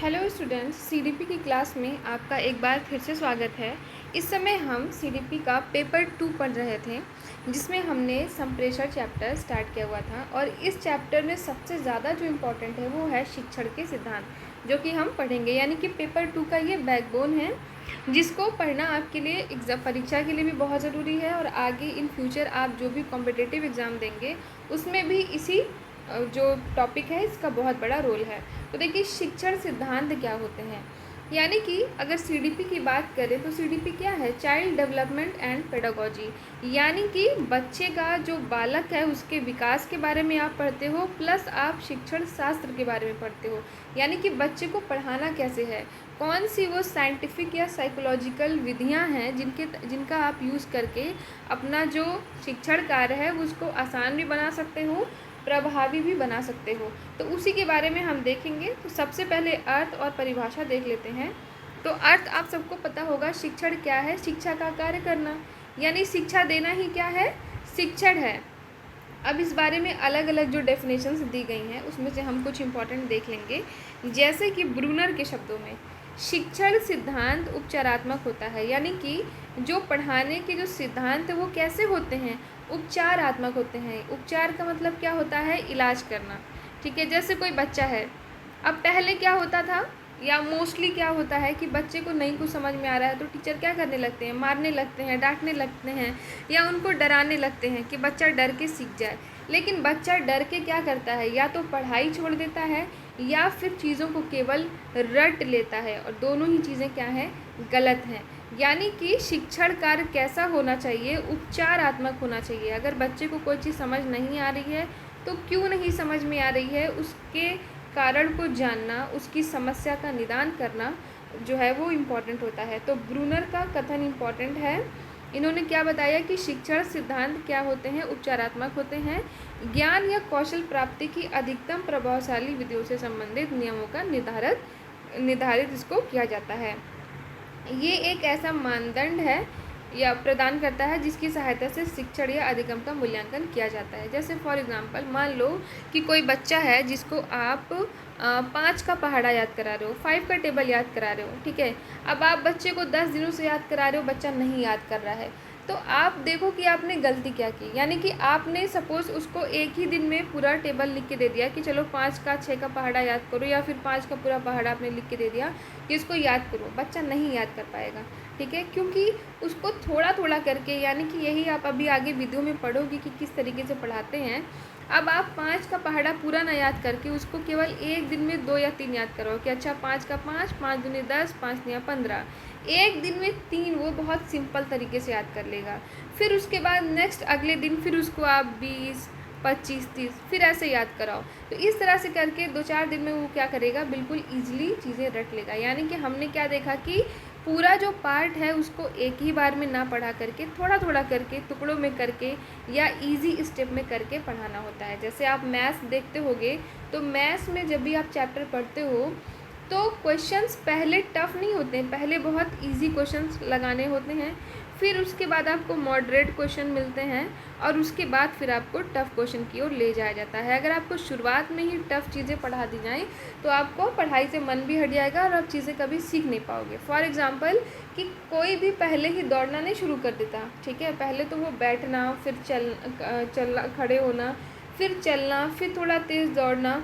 Hello students, CDP की class में आपका एक बार फिर से स्वागत है। इस समय हम सीडीपी का पेपर 2 पढ़ रहे थे, जिसमें हमने संप्रेषण चैप्टर स्टार्ट किया हुआ था। और इस चैप्टर में सबसे ज़्यादा जो इम्पोर्टेंट है वो है शिक्षण के सिद्धांत, जो कि हम पढ़ेंगे। यानी कि पेपर 2 का ये बैकबोन है, जिसको पढ़ना आपके लिए एग्ज़ाम परीक्षा के लिए भी बहुत ज़रूरी है। और आगे इन फ्यूचर आप जो भी कॉम्पिटिटिव एग्ज़ाम देंगे उसमें भी इसी जो टॉपिक है इसका बहुत बड़ा रोल है। तो देखिए, शिक्षण सिद्धांत क्या होते हैं। यानी कि अगर सीडीपी की बात करें तो सीडीपी क्या है? Child development and pedagogy. यानी कि बच्चे का जो बालक है उसके विकास के बारे में आप पढ़ते हो, प्लस आप शिक्षण शास्त्र के बारे में पढ़ते हो। यानी कि बच्चे को पढ़ाना कैसे है, कौन सी वो साइंटिफिक या साइकोलॉजिकल विधियां हैं जिनका आप यूज़ करके अपना जो शिक्षण कार्य है उसको आसान भी बना सकते हो, प्रभावी भी बना सकते हो। तो उसी के बारे में हम देखेंगे। तो सबसे पहले अर्थ और परिभाषा देख लेते हैं। तो अर्थ आप सबको पता होगा, शिक्षण क्या है? शिक्षा का कार्य करना, यानी शिक्षा देना ही क्या है? शिक्षण है। अब इस बारे में अलग अलग जो डेफिनेशंस दी गई हैं उसमें से हम कुछ इंपॉर्टेंट देख लेंगे। जैसे कि ब्रूनर के शब्दों में शिक्षण सिद्धांत उपचारात्मक होता है। यानी कि जो पढ़ाने के जो सिद्धांत वो कैसे होते हैं? उपचारात्मक होते हैं। उपचार का मतलब क्या होता है? इलाज करना। ठीक है, जैसे कोई बच्चा है, अब पहले क्या होता था या मोस्टली क्या होता है कि बच्चे को नहीं कुछ समझ में आ रहा है तो टीचर क्या करने लगते हैं? मारने लगते हैं, डांटने लगते हैं, या उनको डराने लगते हैं कि बच्चा डर के सीख जाए। लेकिन बच्चा डर के क्या करता है? या तो पढ़ाई छोड़ देता है या फिर चीज़ों को केवल रट लेता है, और दोनों ही चीज़ें क्या हैं? गलत हैं। यानी कि शिक्षण कार्य कैसा होना चाहिए? उपचारात्मक होना चाहिए। अगर बच्चे को कोई चीज़ समझ नहीं आ रही है तो क्यों नहीं समझ में आ रही है, उसके कारण को जानना, उसकी समस्या का निदान करना जो है वो इम्पॉर्टेंट होता है। तो ब्रूनर का कथन इम्पॉर्टेंट है। इन्होंने क्या बताया कि शिक्षण सिद्धांत क्या होते हैं? उपचारात्मक होते हैं। ज्ञान या कौशल प्राप्ति की अधिकतम प्रभावशाली विधियों से संबंधित नियमों का निर्धारित इसको किया जाता है। ये एक ऐसा मानदंड है या प्रदान करता है जिसकी सहायता से शिक्षण या अधिगम का मूल्यांकन किया जाता है। जैसे फॉर एग्जांपल मान लो कि कोई बच्चा है जिसको आप 5 का पहाड़ा याद करा रहे हो, 5 का टेबल याद करा रहे हो। ठीक है, अब आप बच्चे को 10 दिनों से याद करा रहे हो, बच्चा नहीं याद कर रहा है। तो आप देखो कि आपने गलती क्या की। यानी कि आपने सपोज़ उसको एक ही दिन में पूरा टेबल लिख के दे दिया कि चलो 5 का 6 का पहाड़ा याद करो, या फिर 5 का पूरा पहाड़ा आपने लिख के दे दिया कि इसको याद करो। बच्चा नहीं याद कर पाएगा। ठीक है, क्योंकि उसको थोड़ा थोड़ा करके, यानी कि यही आप अभी आगे वीडियो में पढ़ोगे कि किस तरीके से पढ़ाते हैं। अब आप 5 का पहाड़ा पूरा ना याद करके उसको केवल एक दिन में 2 या 3 याद करो कि अच्छा 5 का 5, 5 दूनी 10, 5 तिया 15। एक दिन में 3 वो बहुत सिंपल तरीके से याद कर लेगा। फिर उसके बाद नेक्स्ट अगले दिन फिर उसको आप 20, 25, 30 फिर ऐसे याद कराओ। तो इस तरह से करके 2-4 दिन में वो क्या करेगा? बिल्कुल ईजिली चीज़ें रट लेगा। यानी कि हमने क्या देखा कि पूरा जो पार्ट है उसको एक ही बार में ना पढ़ा करके थोड़ा थोड़ा करके, टुकड़ों में करके या इजी स्टेप में करके पढ़ाना होता है। जैसे आप मैथ्स देखते होगे तो मैथ्स में जब भी आप चैप्टर पढ़ते हो तो क्वेश्चंस पहले टफ़ नहीं होते हैं, पहले बहुत इजी क्वेश्चंस लगाने होते हैं। फिर उसके बाद आपको मॉडरेट क्वेश्चन मिलते हैं, और उसके बाद फिर आपको टफ़ क्वेश्चन की ओर ले जाया जाता है। अगर आपको शुरुआत में ही टफ़ चीज़ें पढ़ा दी जाएँ तो आपको पढ़ाई से मन भी हट जाएगा और आप चीज़ें कभी सीख नहीं पाओगे। फॉर एग्ज़ाम्पल कि कोई भी पहले ही दौड़ना नहीं शुरू कर देता। ठीक है, पहले तो वो बैठना, फिर चलना, खड़े होना, फिर चलना, फिर थोड़ा तेज़ दौड़ना,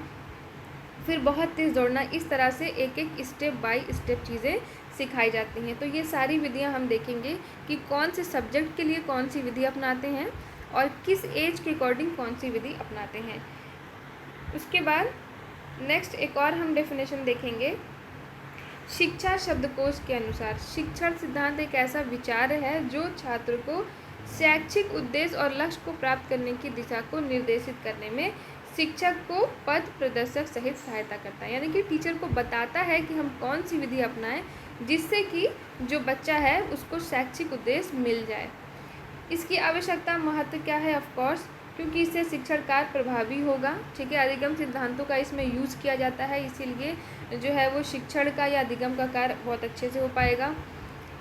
फिर बहुत तेज़ दौड़ना। इस तरह से एक एक स्टेप बाय स्टेप चीज़ें सिखाई जाती हैं। तो ये सारी विधियां हम देखेंगे कि कौन से सब्जेक्ट के लिए कौन सी विधि अपनाते हैं और किस एज के अकॉर्डिंग कौन सी विधि अपनाते हैं। उसके बाद नेक्स्ट एक और हम डेफिनेशन देखेंगे। शिक्षा शब्दकोश के अनुसार शिक्षण सिद्धांत एक ऐसा विचार है जो छात्र को शैक्षिक उद्देश्य और लक्ष्य को प्राप्त करने की दिशा को निर्देशित करने में शिक्षक को पथ प्रदर्शक सहित सहायता करता है। यानी कि टीचर को बताता है कि हम कौन सी विधि अपनाएं जिससे कि जो बच्चा है उसको शैक्षिक उद्देश्य मिल जाए। इसकी आवश्यकता महत्व क्या है? ऑफकोर्स क्योंकि इससे शिक्षण कार्य प्रभावी होगा। ठीक है, अधिगम सिद्धांतों का इसमें यूज़ किया जाता है, इसीलिए जो है वो शिक्षण का या अधिगम का कार्य बहुत अच्छे से हो पाएगा।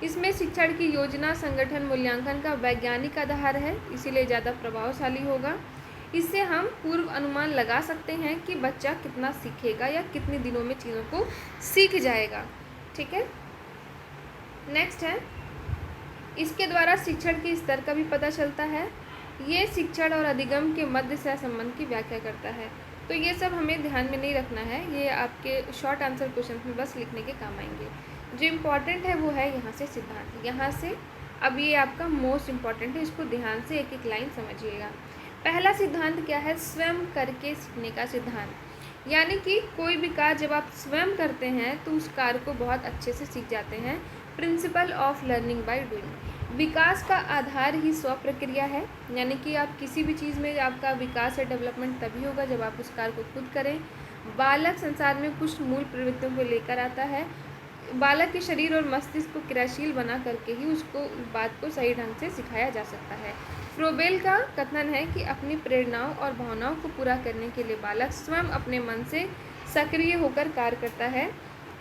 इसमें शिक्षण की योजना, संगठन, मूल्यांकन का वैज्ञानिक आधार है, इसीलिए ज़्यादा प्रभावशाली होगा। इससे हम पूर्व अनुमान लगा सकते हैं कि बच्चा कितना सीखेगा या कितने दिनों में चीज़ों को सीख जाएगा। ठीक है, नेक्स्ट है, इसके द्वारा शिक्षण के स्तर का भी पता चलता है। ये शिक्षण और अधिगम के मध्य से संबंध की व्याख्या करता है। तो ये सब हमें ध्यान में नहीं रखना है, ये आपके शॉर्ट आंसर क्वेश्चन में बस लिखने के काम आएंगे। जो इम्पॉर्टेंट है वो है यहाँ से सिद्धांत, यहाँ से अब ये आपका मोस्ट इम्पॉर्टेंट है, इसको ध्यान से एक एक लाइन समझिएगा। पहला सिद्धांत क्या है? स्वयं करके सीखने का सिद्धांत। यानी कि कोई भी कार्य जब आप स्वयं करते हैं तो उस कार्य को बहुत अच्छे से सीख जाते हैं। Principle of learning by doing. विकास का आधार ही स्व प्रक्रिया है, यानी कि आप किसी भी चीज़ में आपका विकास या डेवलपमेंट तभी होगा जब आप उस कार्य को खुद करें। बालक संसार में कुछ मूल प्रवृत्तियों को लेकर आता है। बालक के शरीर और मस्तिष्क को क्रियाशील बना करके ही उसको बात को सही ढंग से सिखाया जा सकता है। फ्रोबेल का कथन है कि अपनी प्रेरणाओं और भावनाओं को पूरा करने के लिए बालक स्वयं अपने मन से सक्रिय होकर कार्य करता है।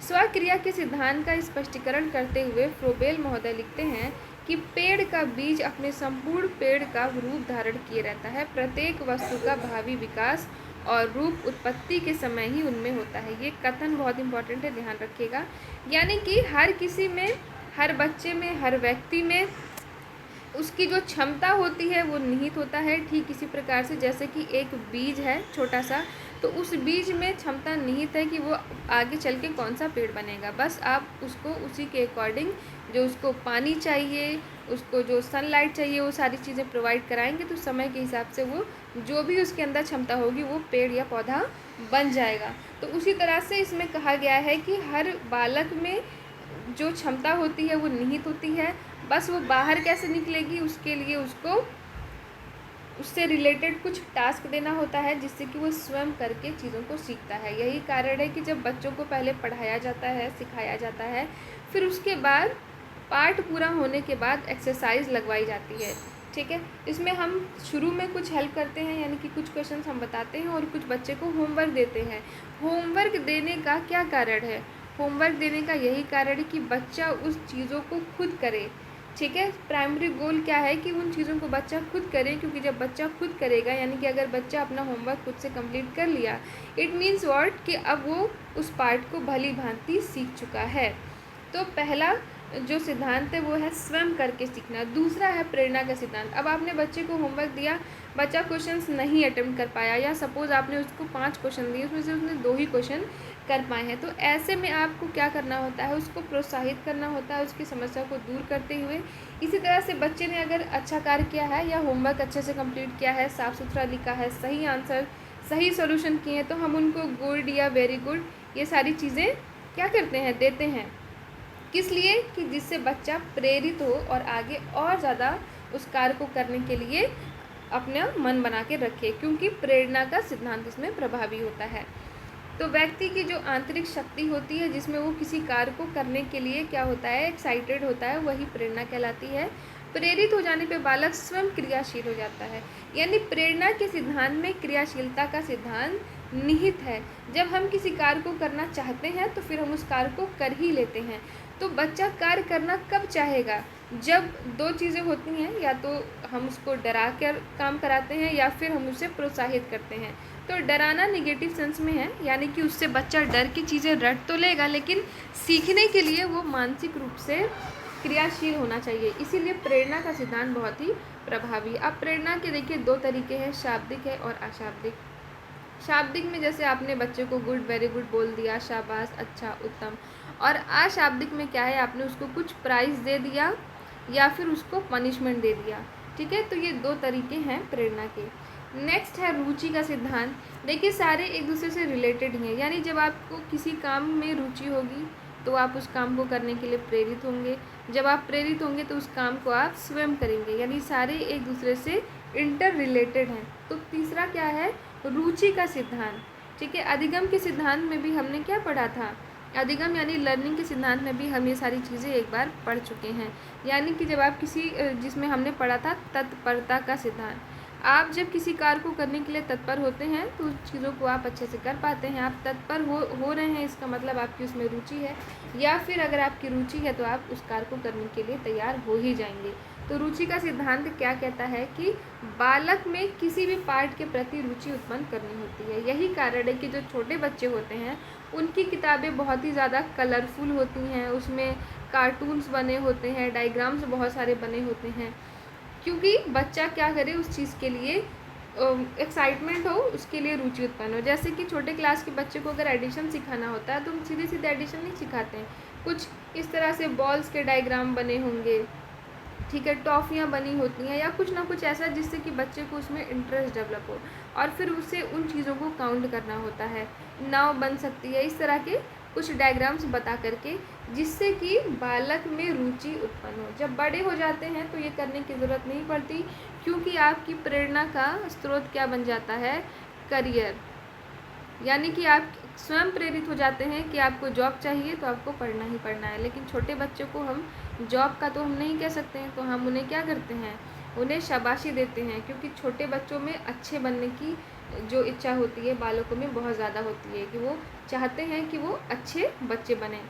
स्वक्रिया के सिद्धांत का स्पष्टीकरण करते हुए फ्रोबेल महोदय लिखते हैं कि पेड़ का बीज अपने संपूर्ण पेड़ का रूप धारण किए रहता है। प्रत्येक वस्तु का भावी विकास और रूप उत्पत्ति के समय ही उनमें होता है। ये कथन बहुत इंपॉर्टेंट है, ध्यान रखिएगा। यानी कि हर किसी में, हर बच्चे में, हर व्यक्ति में उसकी जो क्षमता होती है वो निहित होता है। ठीक इसी प्रकार से जैसे कि एक बीज है छोटा सा, तो उस बीज में क्षमता निहित है कि वो आगे चल के कौन सा पेड़ बनेगा। बस आप उसको उसी के अकॉर्डिंग, जो उसको पानी चाहिए, उसको जो सनलाइट चाहिए, वो सारी चीज़ें प्रोवाइड कराएंगे तो समय के हिसाब से वो जो भी उसके अंदर क्षमता होगी वो पेड़ या पौधा बन जाएगा। तो उसी तरह से इसमें कहा गया है कि हर बालक में जो क्षमता होती है वो निहित होती है, बस वो बाहर कैसे निकलेगी उसके लिए उसको उससे रिलेटेड कुछ टास्क देना होता है जिससे कि वो स्वयं करके चीज़ों को सीखता है। यही कारण है कि जब बच्चों को पहले पढ़ाया जाता है, सिखाया जाता है, फिर उसके बाद पाठ पूरा होने के बाद एक्सरसाइज लगवाई जाती है। ठीक है, इसमें हम शुरू में कुछ हेल्प करते हैं, यानी कि कुछ क्वेश्चंस हम बताते हैं और कुछ बच्चे को होमवर्क देते हैं। होमवर्क देने का क्या कारण है? होमवर्क देने का यही कारण है कि बच्चा उस चीज़ों को खुद करे। ठीक है, प्राइमरी गोल क्या है कि उन चीज़ों को बच्चा खुद करे, क्योंकि जब बच्चा खुद करेगा, यानी कि अगर बच्चा अपना होमवर्क खुद से कंप्लीट कर लिया, इट मीन्स व्हाट कि अब वो उस पार्ट को भली भांति सीख चुका है। तो पहला जो सिद्धांत है वो है स्वयं करके सीखना। दूसरा है प्रेरणा का सिद्धांत। अब आपने बच्चे को होमवर्क दिया, बच्चा क्वेश्चंस नहीं अटेम्प्ट कर पाया, या सपोज़ आपने उसको 5 क्वेश्चन दिए, उसमें से उसने 2 ही क्वेश्चन कर पाए हैं, तो ऐसे में आपको क्या करना होता है? उसको प्रोत्साहित करना होता है, उसकी समस्या को दूर करते हुए। इसी तरह से बच्चे ने अगर अच्छा कार्य किया है या होमवर्क अच्छे से कंप्लीट किया है, साफ़ सुथरा लिखा है, सही आंसर, सही सोल्यूशन किए हैं, तो हम उनको गुड या वेरी गुड ये सारी चीज़ें क्या करते हैं? देते हैं। किस लिए? कि जिससे बच्चा प्रेरित हो और आगे और ज़्यादा उस कार्य को करने के लिए अपना मन बना के रखे, क्योंकि प्रेरणा का सिद्धांत इसमें प्रभावी होता है। तो व्यक्ति की जो आंतरिक शक्ति होती है जिसमें वो किसी कार्य को करने के लिए क्या होता है? एक्साइटेड होता है, वही प्रेरणा कहलाती है। प्रेरित हो जाने पे बालक स्वयं क्रियाशील हो जाता है, यानी प्रेरणा के सिद्धांत में क्रियाशीलता का सिद्धांत निहित है। जब हम किसी कार्य को करना चाहते हैं तो फिर हम उस कार्य को कर ही लेते हैं। तो बच्चा कार्य करना कब चाहेगा? जब 2 चीज़ें होती हैं, या तो हम उसको डरा कर काम कराते हैं या फिर हम उसे प्रोत्साहित करते हैं। तो डराना नेगेटिव सेंस में है, यानी कि उससे बच्चा डर की चीज़ें रट तो लेगा, लेकिन सीखने के लिए वो मानसिक रूप से क्रियाशील होना चाहिए। इसीलिए प्रेरणा का सिद्धांत बहुत ही प्रभावी। अब प्रेरणा के देखिए 2 तरीके हैं, शाब्दिक है और अशाब्दिक। शाब्दिक में जैसे आपने बच्चे को गुड, वेरी गुड बोल दिया, शाबाश, अच्छा, उत्तम। और अशाब्दिक में क्या है? आपने उसको कुछ प्राइज़ दे दिया या फिर उसको पनिशमेंट दे दिया। ठीक है, तो ये 2 तरीके हैं प्रेरणा के। नेक्स्ट है रुचि का सिद्धांत। देखिए सारे एक दूसरे से रिलेटेड हैं, यानी जब आपको किसी काम में रुचि होगी तो आप उस काम को करने के लिए प्रेरित होंगे। जब आप प्रेरित होंगे तो उस काम को आप स्वयं करेंगे, यानी सारे एक दूसरे से इंटर रिलेटेड हैं। तो तीसरा क्या है? रुचि का सिद्धांत। ठीक है, अधिगम के सिद्धांत में भी हमने क्या पढ़ा था? अधिगम यानी लर्निंग के सिद्धांत में भी हम ये सारी चीज़ें एक बार पढ़ चुके हैं। यानी कि जब आप किसी, जिसमें हमने पढ़ा था तत्परता का सिद्धांत। आप जब किसी कार्य को करने के लिए तत्पर होते हैं तो उस चीज़ों को आप अच्छे से कर पाते हैं। आप तत्पर हो रहे हैं, इसका मतलब आपकी उसमें रुचि है, या फिर अगर आपकी रुचि है तो आप उस कार्य को करने के लिए तैयार हो ही जाएंगे। तो रुचि का सिद्धांत क्या कहता है कि बालक में किसी भी पाठ के प्रति रुचि उत्पन्न करनी होती है। यही कारण है कि जो छोटे बच्चे होते हैं उनकी किताबें बहुत ही ज़्यादा कलरफुल होती हैं, उसमें कार्टून्स बने होते हैं, डायग्राम्स बहुत सारे बने होते हैं, क्योंकि बच्चा क्या करे उस चीज़ के लिए एक्साइटमेंट हो, उसके लिए रुचि उत्पन्न हो। जैसे कि छोटे क्लास के बच्चे को अगर एडिशन सिखाना होता है तो हम सीधे सीधे एडिशन नहीं सिखाते हैं, कुछ इस तरह से बॉल्स के डायग्राम बने होंगे, ठीक है, टॉफ़ियाँ बनी होती हैं या कुछ ना कुछ ऐसा जिससे कि बच्चे को उसमें इंटरेस्ट डेवलप हो, और फिर उसे उन चीज़ों को काउंट करना होता है। नाव बन सकती है, इस तरह के कुछ डायग्राम्स बता करके, जिससे कि बालक में रुचि उत्पन्न हो। जब बड़े हो जाते हैं तो ये करने की ज़रूरत नहीं पड़ती, क्योंकि आपकी प्रेरणा का स्रोत क्या बन जाता है, करियर। यानी कि आप स्वयं प्रेरित हो जाते हैं कि आपको जॉब चाहिए तो आपको पढ़ना ही पढ़ना है। लेकिन छोटे बच्चों को हम जॉब का तो हम नहीं कह सकते हैं, तो हम उन्हें क्या करते हैं, उन्हें शाबाशी देते हैं, क्योंकि छोटे बच्चों में अच्छे बनने की जो इच्छा होती है बालकों में बहुत ज़्यादा होती है, कि वो चाहते हैं कि वो अच्छे बच्चे बने।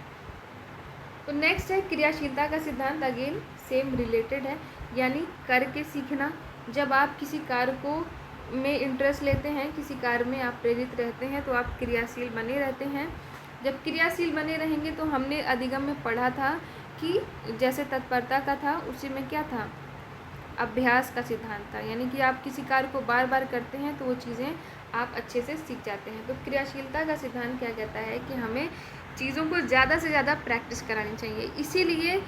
तो नेक्स्ट है क्रियाशीलता का सिद्धांत, अगेन सेम रिलेटेड है, यानी करके सीखना। जब आप किसी कार्य को में इंटरेस्ट लेते हैं, किसी कार्य में आप प्रेरित रहते हैं, तो आप क्रियाशील बने रहते हैं। जब क्रियाशील बने रहेंगे तो हमने अधिगम में पढ़ा था कि जैसे तत्परता का था, उसी में क्या था, अभ्यास का सिद्धांत था, यानी कि आप किसी कार्य को बार बार करते हैं तो वो चीज़ें आप अच्छे से सीख जाते हैं। तो क्रियाशीलता का सिद्धांत क्या कहता है कि हमें चीज़ों को ज़्यादा से ज़्यादा प्रैक्टिस करानी चाहिए। इसीलिए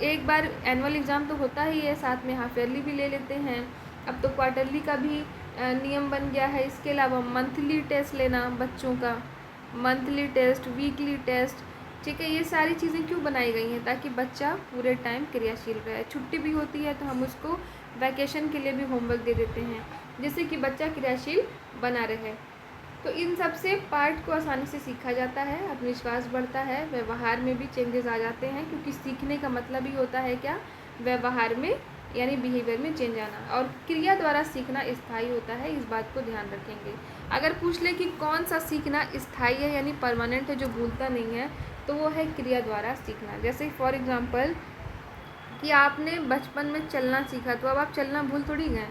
एक बार एनुअल एग्ज़ाम तो होता ही है, साथ में हाफ ईयरली भी ले लेते हैं, अब तो क्वार्टरली का भी नियम बन गया है। इसके अलावा मंथली टेस्ट लेना बच्चों का, मंथली टेस्ट, वीकली टेस्ट, ठीक है, ये सारी चीज़ें क्यों बनाई गई हैं, ताकि बच्चा पूरे टाइम क्रियाशील रहे। छुट्टी भी होती है तो हम उसको वैकेशन के लिए भी होमवर्क दे देते हैं, जिससे कि बच्चा क्रियाशील बना रहे। तो इन सब से पार्ट को आसानी से सीखा जाता है, आत्मविश्वास बढ़ता है, व्यवहार में भी चेंजेस आ जाते हैं, क्योंकि सीखने का मतलब ही होता है क्या, व्यवहार में यानी बिहेवियर में चेंज आना। और क्रिया द्वारा सीखना स्थायी होता है, इस बात को ध्यान रखेंगे। अगर पूछ ले कि कौन सा सीखना स्थायी है यानी परमानेंट है, जो भूलता नहीं है, तो वो है क्रिया द्वारा सीखना। जैसे फॉर एग्जांपल कि आपने बचपन में चलना सीखा, तो अब आप चलना भूल थोड़ी गए।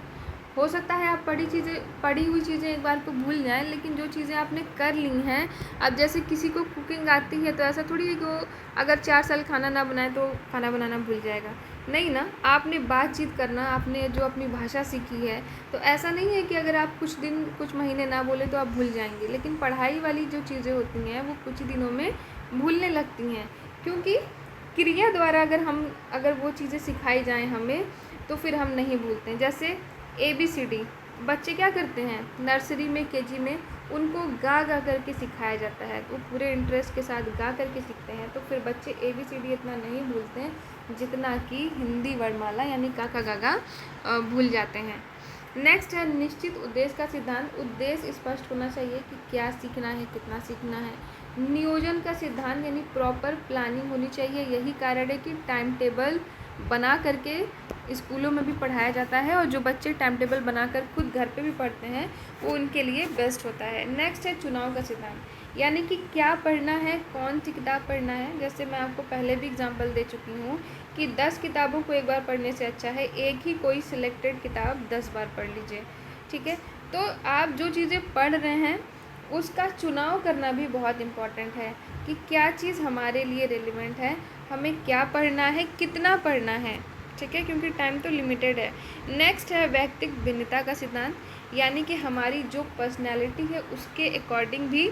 हो सकता है आप पढ़ी हुई चीज़ें एक बार को भूल जाएं, लेकिन जो चीज़ें आपने कर ली हैं, अब जैसे किसी को कुकिंग आती है तो ऐसा थोड़ी है कि वो अगर 4 साल खाना ना बनाए तो खाना बनाना भूल जाएगा, नहीं ना। आपने बातचीत करना, आपने जो अपनी भाषा सीखी है, तो ऐसा नहीं है कि अगर आप कुछ दिन कुछ महीने ना बोले तो आप भूल जाएंगे। लेकिन पढ़ाई वाली जो चीज़ें होती हैं वो कुछ दिनों में भूलने लगती हैं, क्योंकि क्रिया द्वारा अगर वो चीज़ें सिखाई जाएँ हमें, तो फिर हम नहीं भूलते हैं। जैसे ABCD बच्चे क्या करते हैं, नर्सरी में, KG में उनको गा गा करके सिखाया जाता है, तो पूरे इंटरेस्ट के साथ गा करके सीखते हैं, तो फिर बच्चे ABCD इतना नहीं भूलते हैं जितना कि हिंदी वर्णमाला यानी का गा गा भूल जाते हैं। नेक्स्ट है निश्चित उद्देश्य का सिद्धांत। उद्देश्य स्पष्ट होना चाहिए कि क्या सीखना है, कितना सीखना है। नियोजन का सिद्धांत यानी प्रॉपर प्लानिंग होनी चाहिए। यही कारण है कि टाइम टेबल बना करके स्कूलों में भी पढ़ाया जाता है, और जो बच्चे टाइम टेबल बनाकर खुद घर पे भी पढ़ते हैं वो उनके लिए बेस्ट होता है। नेक्स्ट है चुनाव का सिद्धांत, यानी कि क्या पढ़ना है, कौन सी किताब पढ़ना है। जैसे मैं आपको पहले भी एग्जांपल दे चुकी हूँ कि 10 किताबों को एक बार पढ़ने से अच्छा है एक ही कोई सिलेक्टेड किताब 10 बार पढ़ लीजिए, ठीक है। तो आप जो चीज़ें पढ़ रहे हैं उसका चुनाव करना भी बहुत इम्पॉर्टेंट है कि क्या चीज़ हमारे लिए रेलिवेंट है, हमें क्या पढ़ना है, कितना पढ़ना है, ठीक है, क्योंकि टाइम तो लिमिटेड है। नेक्स्ट है व्यक्तिगत भिन्नता का सिद्धांत, यानी कि हमारी जो पर्सनैलिटी है उसके अकॉर्डिंग भी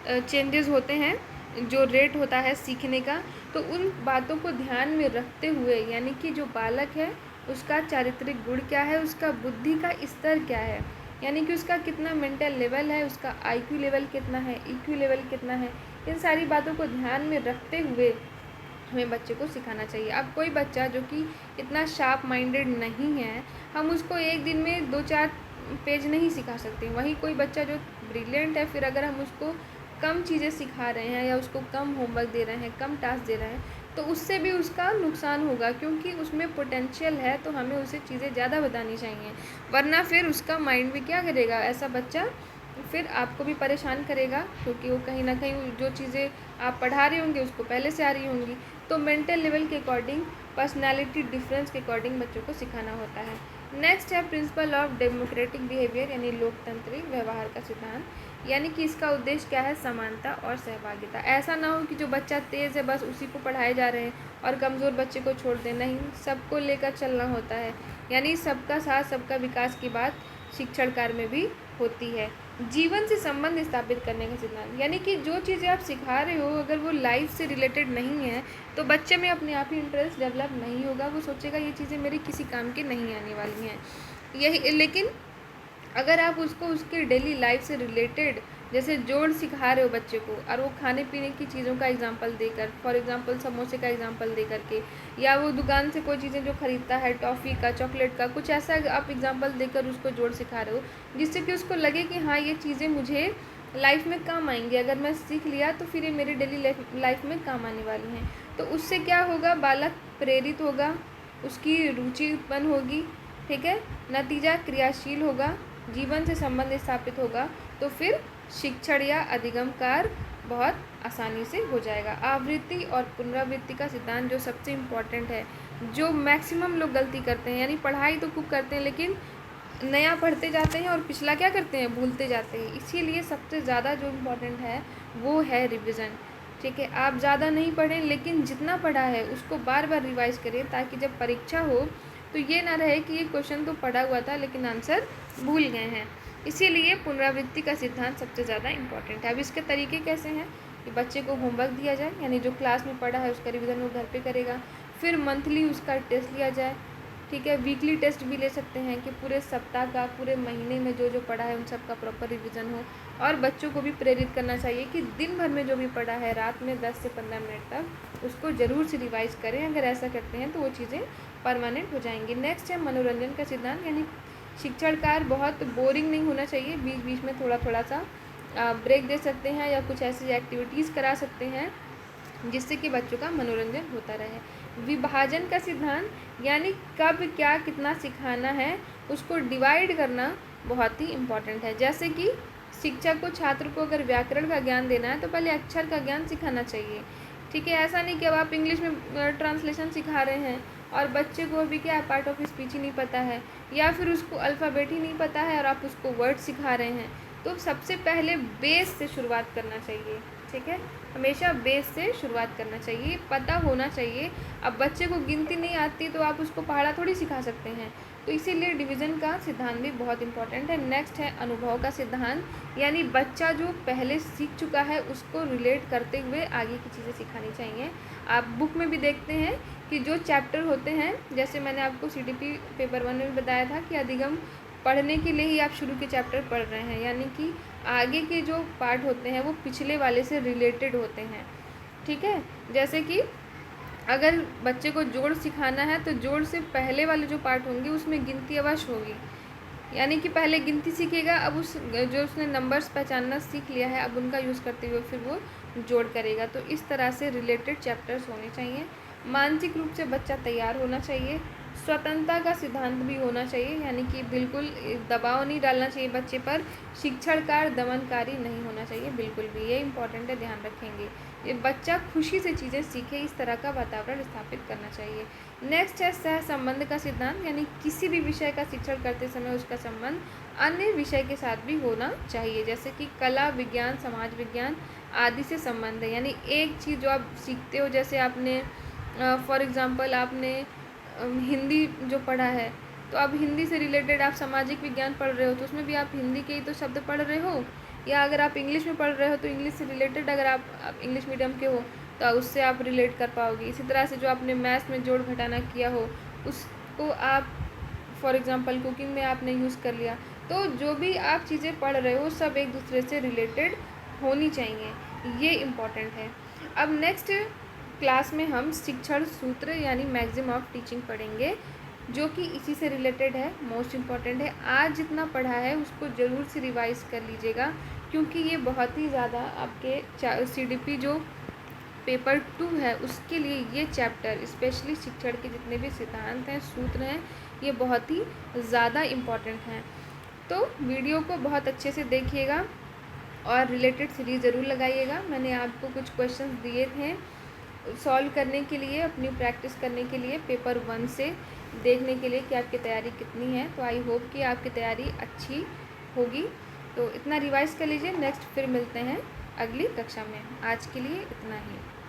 चेंजेस होते हैं, जो रेट होता है सीखने का। तो उन बातों को ध्यान में रखते हुए, यानी कि जो बालक है उसका चारित्रिक गुण क्या है, उसका बुद्धि का स्तर क्या है, यानी कि उसका कितना मेंटल लेवल है, उसका IQ लेवल कितना है, EQ लेवल कितना है, इन सारी बातों को ध्यान में रखते हुए हमें बच्चे को सिखाना चाहिए। अब कोई बच्चा जो कि इतना शार्प माइंडेड नहीं है, हम उसको एक दिन में 2-4 पेज नहीं सिखा सकते। वहीं कोई बच्चा जो ब्रिलियंट है, फिर अगर हम उसको कम चीज़ें सिखा रहे हैं या उसको कम होमवर्क दे रहे हैं, कम टास्क दे रहे हैं, तो उससे भी उसका नुकसान होगा, क्योंकि उसमें पोटेंशियल है, तो हमें उसे चीज़ें ज़्यादा बतानी चाहिए। वरना फिर उसका माइंड भी क्या करेगा, ऐसा बच्चा फिर आपको भी परेशान करेगा, क्योंकि वो कहीं ना कहीं जो चीज़ें आप पढ़ा रहे होंगे उसको पहले से आ रही होंगी। तो मेंटल लेवल के अकॉर्डिंग, पर्सनालिटी डिफरेंस के अकॉर्डिंग बच्चों को सिखाना होता है। नेक्स्ट है प्रिंसिपल ऑफ डेमोक्रेटिक बिहेवियर यानी लोकतंत्री व्यवहार का सिद्धांत, यानी कि इसका उद्देश्य क्या है, समानता और सहभागिता। ऐसा ना हो कि जो बच्चा तेज़ है बस उसी को पढ़ाए जा रहे हैं और कमज़ोर बच्चे को छोड़ दें, नहीं, सबको लेकर चलना होता है। यानी सबका साथ सबका विकास की बात शिक्षण कार्य में भी होती है। जीवन से संबंध स्थापित करने का सिद्धांत, यानी कि जो चीज़ें आप सिखा रहे हो अगर वो लाइफ से रिलेटेड नहीं है तो बच्चे में अपने आप ही इंटरेस्ट डेवलप नहीं होगा, वो सोचेगा ये चीज़ें मेरे किसी काम की नहीं आने वाली हैं। यही, लेकिन अगर आप उसको उसके डेली लाइफ से रिलेटेड जैसे जोड़ सिखा रहे हो बच्चे को, और वो खाने पीने की चीज़ों का एग्जांपल देकर, फॉर एग्जांपल समोसे का एग्जांपल दे करके, या वो दुकान से कोई चीज़ें जो ख़रीदता है, टॉफ़ी का, चॉकलेट का, कुछ ऐसा आप एग्जांपल देकर उसको जोड़ सिखा रहे हो जिससे कि उसको लगे कि हाँ ये चीज़ें मुझे लाइफ में काम आएंगी, अगर मैं सीख लिया तो फिर ये मेरे डेली लाइफ में काम आने वाली हैं। तो उससे क्या होगा, बालक प्रेरित होगा, उसकी रुचि उत्पन्न होगी, ठीक है, नतीजा क्रियाशील होगा, जीवन से संबंध स्थापित होगा, तो फिर शिक्षण या अधिगम कार्य बहुत आसानी से हो जाएगा। आवृत्ति और पुनरावृत्ति का सिद्धांत जो सबसे इम्पॉर्टेंट है, जो मैक्सिमम लोग गलती करते हैं, यानी पढ़ाई तो खूब करते हैं लेकिन नया पढ़ते जाते हैं और पिछला क्या करते हैं, भूलते जाते हैं। इसीलिए सबसे ज़्यादा जो इम्पोर्टेंट है वो है रिविज़न, ठीक है। आप ज़्यादा नहीं पढ़ें लेकिन जितना पढ़ा है उसको बार बार रिवाइज़ करें ताकि जब परीक्षा हो तो ये ना रहे कि ये क्वेश्चन तो पढ़ा हुआ था लेकिन आंसर भूल गए हैं। इसीलिए पुनरावृत्ति का सिद्धांत सबसे ज़्यादा इम्पॉर्टेंट है। अब इसके तरीके कैसे हैं कि बच्चे को होमवर्क दिया जाए, यानी जो क्लास में पढ़ा है उसका रिवीजन वो घर पे करेगा, फिर मंथली उसका टेस्ट लिया जाए, ठीक है, वीकली टेस्ट भी ले सकते हैं कि पूरे सप्ताह का, पूरे महीने में जो जो पढ़ा है उन सब का प्रॉपर रिवीजन हो। और बच्चों को भी प्रेरित करना चाहिए कि दिन भर में जो भी पढ़ा है रात में 10 से 15 मिनट तक उसको ज़रूर से रिवाइज़ करें। अगर ऐसा करते हैं तो वो चीज़ें परमानेंट हो जाएंगी। नेक्स्ट है मनोरंजन का सिद्धांत, यानी शिक्षण कार्य बहुत बोरिंग नहीं होना चाहिए, बीच बीच में थोड़ा थोड़ा सा ब्रेक दे सकते हैं या कुछ ऐसी एक्टिविटीज़ करा सकते हैं जिससे कि बच्चों का मनोरंजन होता रहे। विभाजन का सिद्धांत, यानी कब क्या कितना सिखाना है उसको डिवाइड करना बहुत ही इम्पॉर्टेंट है। जैसे कि शिक्षक को छात्र को अगर व्याकरण का ज्ञान देना है तो पहले अक्षर का ज्ञान सिखाना चाहिए, ठीक है। ऐसा नहीं कि अब आप इंग्लिश में ट्रांसलेशन सिखा रहे हैं और बच्चे को अभी क्या पार्ट ऑफ स्पीच ही नहीं पता है या फिर उसको अल्फ़ाबेट ही नहीं पता है और आप उसको वर्ड सिखा रहे हैं। तो सबसे पहले बेस से शुरुआत करना चाहिए, ठीक है, हमेशा बेस से शुरुआत करना चाहिए, पता होना चाहिए। अब बच्चे को गिनती नहीं आती तो आप उसको पहाड़ा थोड़ी सिखा सकते हैं, तो इसीलिए डिवीज़न का सिद्धांत भी बहुत इंपॉर्टेंट है। नेक्स्ट है अनुभव का सिद्धांत, यानी बच्चा जो पहले सीख चुका है उसको रिलेट करते हुए आगे की चीज़ें सिखानी चाहिए। आप बुक में भी देखते हैं कि जो चैप्टर होते हैं, जैसे मैंने आपको CTP पेपर 1 में बताया था कि अधिगम पढ़ने के लिए ही आप शुरू के चैप्टर पढ़ रहे हैं, यानी कि आगे के जो पार्ट होते हैं वो पिछले वाले से रिलेटेड होते हैं, ठीक है। जैसे कि अगर बच्चे को जोड़ सिखाना है तो जोड़ से पहले वाले जो पार्ट होंगे उसमें गिनती अवश्य होगी, यानी कि पहले गिनती सीखेगा, अब उस जो उसने नंबर्स पहचानना सीख लिया है अब उनका यूज़ करते हुए फिर वो जोड़ करेगा। तो इस तरह से रिलेटेड चैप्टर्स होने चाहिए। मानसिक रूप से बच्चा तैयार होना चाहिए। स्वतंत्रता का सिद्धांत भी होना चाहिए, यानी कि बिल्कुल दबाव नहीं डालना चाहिए बच्चे पर, शिक्षण कार्य दमनकारी नहीं होना चाहिए बिल्कुल भी, ये इंपॉर्टेंट है, ध्यान रखेंगे। ये बच्चा खुशी से चीज़ें सीखे, इस तरह का वातावरण स्थापित करना चाहिए। नेक्स्ट है सह संबंध का सिद्धांत, यानी किसी भी विषय का शिक्षण करते समय उसका संबंध अन्य विषय के साथ भी होना चाहिए, जैसे कि कला, विज्ञान, समाज विज्ञान आदि से संबंध है। यानी एक चीज़ जो आप सीखते हो, जैसे आपने फॉर एग्ज़ाम्पल आपने हिंदी जो पढ़ा है तो अब हिंदी से रिलेटेड आप सामाजिक विज्ञान पढ़ रहे हो तो उसमें भी आप हिंदी के ही तो शब्द पढ़ रहे हो, या अगर आप इंग्लिश में पढ़ रहे हो तो इंग्लिश से रिलेटेड अगर आप इंग्लिश मीडियम के हो तो उससे आप रिलेट कर पाओगे। इसी तरह से जो आपने मैथ्स में जोड़ घटाना किया हो उसको आप फॉर एग्ज़ाम्पल कुकिंग में आपने यूज़ कर लिया। तो जो भी आप चीज़ें पढ़ रहे हो सब एक दूसरे से रिलेटेड होनी चाहिए, ये इम्पॉर्टेंट है। अब नेक्स्ट क्लास में हम शिक्षण सूत्र यानी मैक्सिम ऑफ टीचिंग पढ़ेंगे, जो कि इसी से रिलेटेड है, मोस्ट इम्पॉर्टेंट है। आज जितना पढ़ा है उसको ज़रूर से रिवाइज़ कर लीजिएगा क्योंकि ये बहुत ही ज़्यादा आपके CDP जो पेपर 2 है उसके लिए ये चैप्टर स्पेशली शिक्षण के जितने भी सिद्धांत हैं, सूत्र हैं, ये बहुत ही ज़्यादा इम्पॉर्टेंट हैं। तो वीडियो को बहुत अच्छे से देखिएगा और रिलेटेड सीरीज़ ज़रूर लगाइएगा। मैंने आपको कुछ क्वेश्चंस दिए थे सॉल्व करने के लिए, अपनी प्रैक्टिस करने के लिए, पेपर 1 से देखने के लिए कि आपकी तैयारी कितनी है। तो आई होप कि आपकी तैयारी अच्छी होगी। तो इतना रिवाइज़ कर लीजिए, नेक्स्ट फिर मिलते हैं अगली कक्षा में। आज के लिए इतना ही।